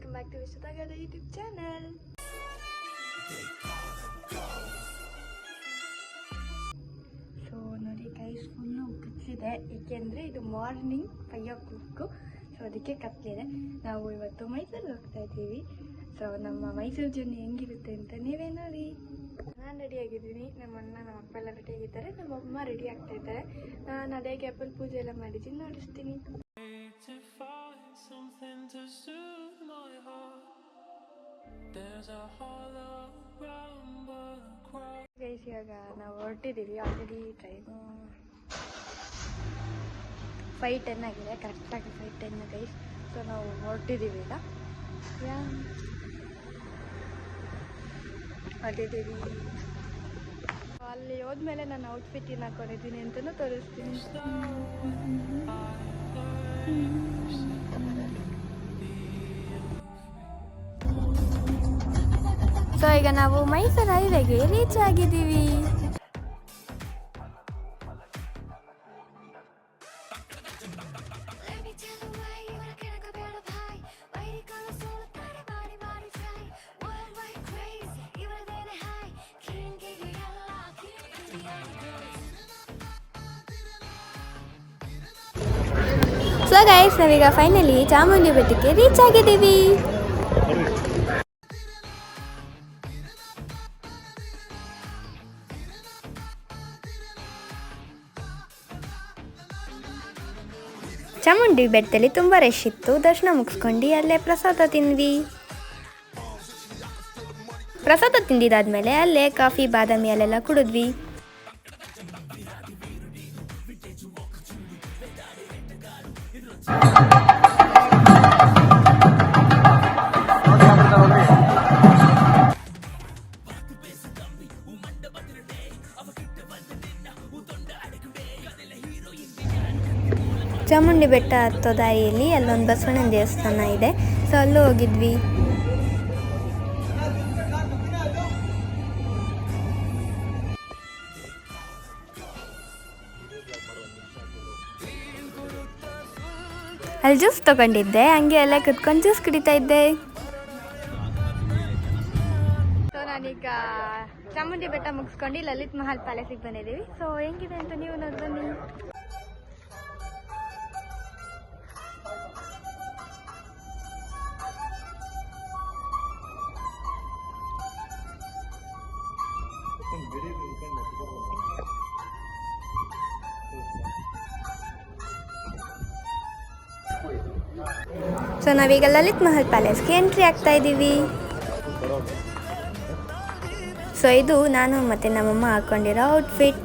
Welcome back to ವಿಶ್ವದಾಗದ YouTube channel. So ನೋಡಿ guys, full ಕತ್ಲಿದೆ, ಏಕೆಂದರೆ ಇದು ಮಾರ್ನಿಂಗ್ 5 o'clock. ಸೊ ಅದಕ್ಕೆ ಕತ್ಲಿದೆ. ನಾವು ಇವತ್ತು ಮೈಸೂರಿಗೆ ಹೋಗ್ತಾ ಇದ್ದೀವಿ. ಸೊ ನಮ್ಮ ಮೈಸೂರು ಜರ್ನಿ ಹೆಂಗಿರುತ್ತೆ ಅಂತ ನೀವೇ ನೋಡಿ. ನಾನು ರೆಡಿಯಾಗಿದ್ದೀನಿ, ನಮ್ಮ ಅಣ್ಣ ನಮ್ಮ ಅಪ್ಪ ಎಲ್ಲ ರೆಡಿಯಾಗಿದ್ದಾರೆ, ನಮ್ಮ ಅಮ್ಮ ರೆಡಿ ಆಗ್ತಾ ಇದ್ದಾರೆ. ನಾನು ಅದೇ ಗ್ಯಾಪಲ್ಲಿ ಪೂಜೆ ಎಲ್ಲ ಮಾಡಿದ್ದೀನಿ, ನೋಡಿಸ್ತೀನಿ. ಗೈಸ್, ಇವಾಗ ನಾವು ಹೊರಟಿದ್ದೀವಿ. ಆಲ್ರೆಡಿ ಟೈಮು 5:10 ಆಗಿದೆ, ಕರೆಕ್ಟಾಗಿ 5:10 ಗೈಸ್. ಸೊ ನಾವು ಹೊರಟಿದ್ದೀವಿ ಈಗ, ಹೊರಟಿದ್ದೀವಿ. ಅಲ್ಲಿ ಹೋದ್ಮೇಲೆ ನಾನು ಔಟ್ಫಿಟ್ ಏನು ಹಾಕೊಂಡಿದ್ದೀನಿ ಅಂತಲೂ ತೋರಿಸ್ತೀನಿ. ಸೊ ಈಗ ನಾವು ಮೈಸೂರು ಹೈವೇಗೆ ರೀಚ್ ಆಗಿದ್ದೀವಿ. ಸೊ ಗೈಸ್, ನಾವೀಗ ಫೈನಲಿ ಚಾಮುಂಡಿ ಬೆಟ್ಟಕ್ಕೆ ರೀಚ್ ಆಗಿದ್ದೀವಿ. ಚಾಮುಂಡಿ ಬೆಟ್ಟದಲ್ಲಿ ತುಂಬ ರಶ್ ಇತ್ತು. ದರ್ಶನ ಮುಗಿಸ್ಕೊಂಡು ಅಲ್ಲೇ ಪ್ರಸಾದ ತಿಂದ್ವಿ. ಪ್ರಸಾದ ತಿಂದಿದ್ದಾದ್ಮೇಲೆ ಅಲ್ಲೇ ಕಾಫಿ, ಬಾದಾಮಿ ಅಲ್ಲೆಲ್ಲ ಕುಡಿದ್ವಿ. ಚಾಮುಂಡಿ ಬೆಟ್ಟ ಹತ್ತೋ ದಾರಿಯಲ್ಲಿ ಅಲ್ಲೊಂದು ಬಸವಣ್ಣನ ದೇವಸ್ಥಾನ ಇದೆ. ಸೊ ಅಲ್ಲೂ ಹೋಗಿದ್ವಿ. ಅಲ್ಲಿ ಜ್ಯೂಸ್ ತಗೊಂಡಿದ್ದೆ, ಹಂಗೆ ಎಲ್ಲ ಕುತ್ಕೊಂಡು ಜ್ಯೂಸ್ ಕುಡಿತಾ ಇದ್ದೆ. ಸೊ ನಾನೀಗ ಚಾಮುಂಡಿ ಬೆಟ್ಟ ಮುಗಿಸ್ಕೊಂಡು ಲಲಿತ್ ಮಹಲ್ ಪ್ಯಾಲೇಸಿಗೆ ಬಂದಿದ್ದೀವಿ. ಸೊ ಹೆಂಗಿದೆ ಅಂತ ನೀವು ನೋಡಿ ಬನ್ನಿ. ಸೊ ನಾವೀಗ ಲಲಿತ್ ಮಹಲ್ ಪ್ಯಾಲೇಸ್ಗೆ ಎಂಟ್ರಿ ಆಗ್ತಾ ಇದ್ದೀವಿ. ಸೊ ಇದು ನಾನು ಮತ್ತು ನಮ್ಮಮ್ಮ ಹಾಕೊಂಡಿರೋ ಔಟ್ಫಿಟ್.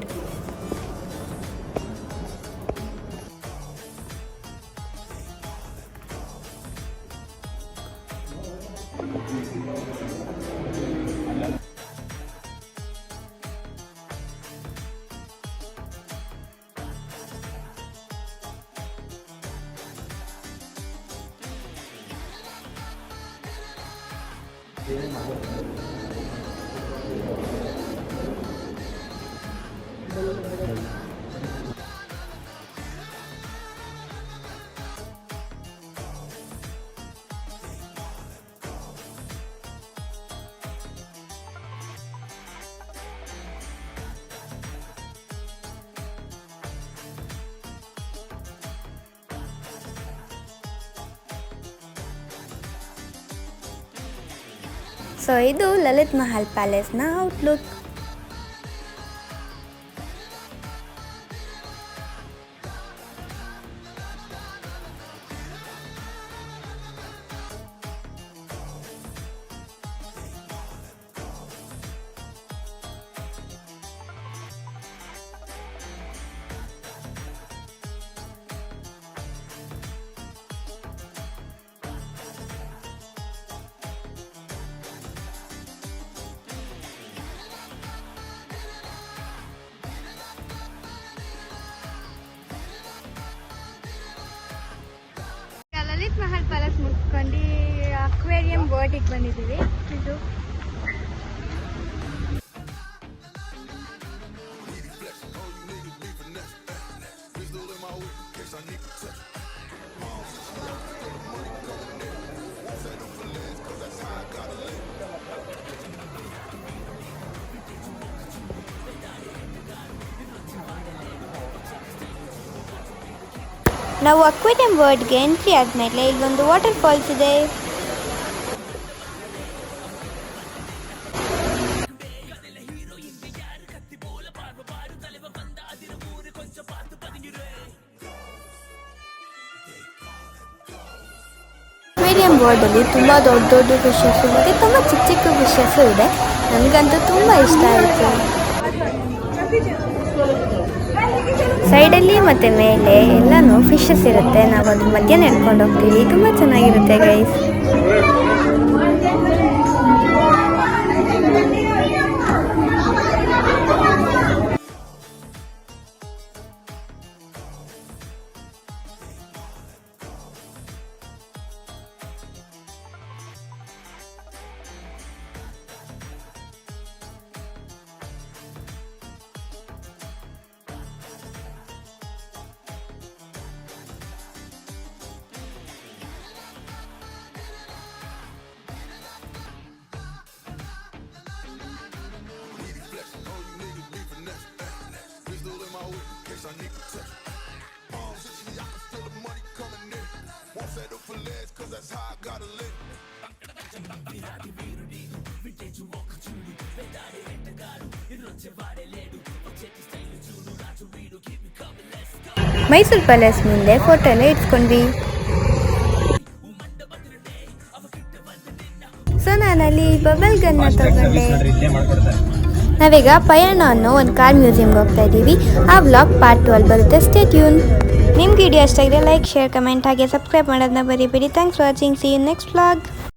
ಸೊ ಇದು ಲಲಿತ್ ಮಹಲ್ ಪ್ಯಾಲೇಸ್ನ ಔಟ್ಲುಕ್. ಲಲಿತ್ ಮಹಲ್ ಪ್ಯಾಲೇಸ್ ಮುಗಿಸ್ಕೊಂಡು ಅಕ್ವೇರಿಯಂ ಬೋಟಿಗೆ ಬಂದಿದ್ದೀವಿ. ಇದು ನಾವು ಅಕ್ವೇರಿಯಂ ವರ್ಡ್ಗೆ ಎಂಟ್ರಿ ಆದಮೇಲೆ ಇಲ್ಲೊಂದು ವಾಟರ್ ಫಾಲ್ಸ್ ಇದೆ. ಅಕ್ವೇರಿಯಂ ವರ್ಲ್ಡಲ್ಲಿ ತುಂಬ ದೊಡ್ಡ ದೊಡ್ಡ ಫಿಶಸ್ಸು ಮತ್ತು ತುಂಬ ಚಿಕ್ಕ ಚಿಕ್ಕ ಫಿಶಸ್ಸು ಇದೆ. ನನಗಂತೂ ತುಂಬ ಇಷ್ಟ ಆಯಿತು. ಸೈಡಲ್ಲಿ ಮತ್ತು ಮೇಲೆ ಎಲ್ಲನೂ ಫಿಶಸ್ ಇರುತ್ತೆ. ನಾವು ಅದ್ರ ಮಧ್ಯೆ ನಡ್ಕೊಂಡು ಹೋಗ್ತೀವಿ. ತುಂಬ ಚೆನ್ನಾಗಿರುತ್ತೆ ಗೈಸ್. ಮೈಸೂರು ಪ್ಯಾಲೇಸ್ ಮುಂದೆ ಫೋಟೋ ಎಲ್ಲ ಇಟ್ಕೊಂಡ್ವಿ. ಸೊ ನಾನಲ್ಲಿ ಬಬಲ್ ಗನ್ನ ತಗೊಂಡೆ. ನಾವೀಗ ಪಯಣ ಅನ್ನೋ ಒಂದು ಕಾರ್ ಮ್ಯೂಸಿಯಂಗೆ ಹೋಗ್ತಾ ಇದ್ದೀವಿ. ಆ ವ್ಲಾಗ್ ಪಾರ್ಟ್ 12 ಬರುತ್ತೆ. Stay tune. ನಿಮ್ಗೆ ವಿಡಿಯೋ ಇಷ್ಟ ಆಗಿದೆ ಲೈಕ್, ಶೇರ್, ಕಮೆಂಟ್ ಹಾಗೆ ಸಬ್ಸ್ಕ್ರೈಬ್ ಮಾಡೋದನ್ನ ಬರೀಬೇಡಿ. Thanks for watching. See you next vlog.